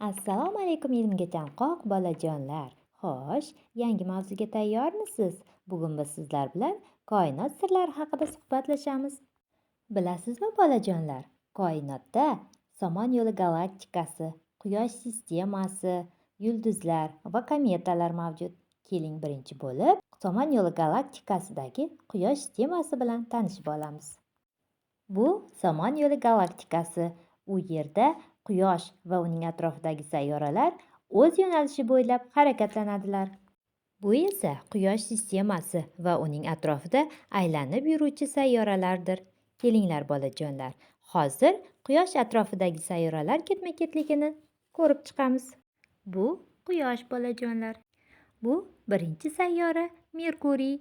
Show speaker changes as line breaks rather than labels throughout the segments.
Assalomu alaykum ilmga chanqoq bolajonlar. Xo'sh, yangi mavzuga tayyormisiz? Bugun biz sizlar bilan koinot sirlari haqida suhbatlashamiz. Bilasizmi bolajonlar? Koinotda Samanyolu galaktikasi, Quyosh sistemasi, yulduzlar va kometalar mavjud. Keling, birinchi bo'lib Samanyolu galaktikasidagi Quyosh sistemasi bilan tanishib olamiz. Bu Samanyolu galaktikasi. U yerda Quyosh va uning atrofidagi sayyoralar o'z yo'nalishi bo'ylab harakatlanadilar. Bu esa Quyosh sistemasi va uning atrofida aylanib yuruvchi sayyoralardir. Kelinglar bolajonlar, hozir Quyosh atrofidagi sayyoralar ketma-ketligini ko'rib chiqamiz. Bu Quyosh bolajonlar. Bu birinchi sayyora Merkuriy.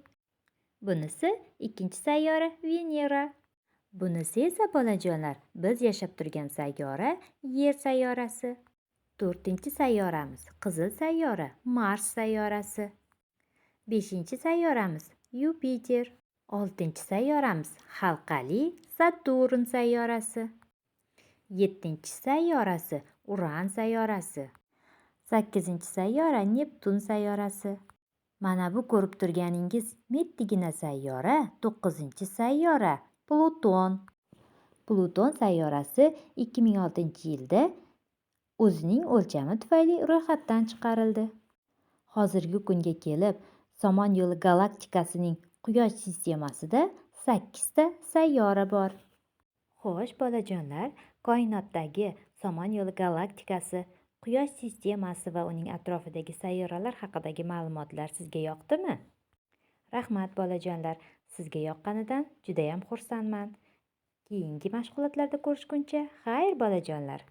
Bunisi ikkinchi sayyora Venera. Bunisi esa bolajonlar biz yashab turgan sayyora Yer sayyorasi. To'rtinchi sayyoramiz Qizil sayyora Mars sayyorasi. Beshinchi sayyoramiz Yupiter. Oltinchi sayyoramiz halqali Saturn sayyorasi. Yettinchi sayyorasi Uran sayyorasi. Sakkizinchi sayyora Neptun sayyorasi. Mana bu ko'rib turganingiz mettigina sayyora to'qqizinchi sayyora Pluton. Pluton sayyorasi 2006-yilda o'zining o'lchami tufayli ro'yxatdan chiqarildi. Hozirgi kunga kelib, Samanyolu galaktikasining Quyosh sistemasida 8 ta sayyora bor. Xo'sh, bolajonlar, koinotdagi Samanyolu galaktikasi, Quyosh sistemasi va uning atrofidagi sayyoralar haqidagi ma'lumotlar sizga yoqdimi? Rahmat bolajonlar, sizga yoqqanidan judayam xursandman. Keyingi mashg'ulotlarda ko'rishguncha, xayr bolajonlar.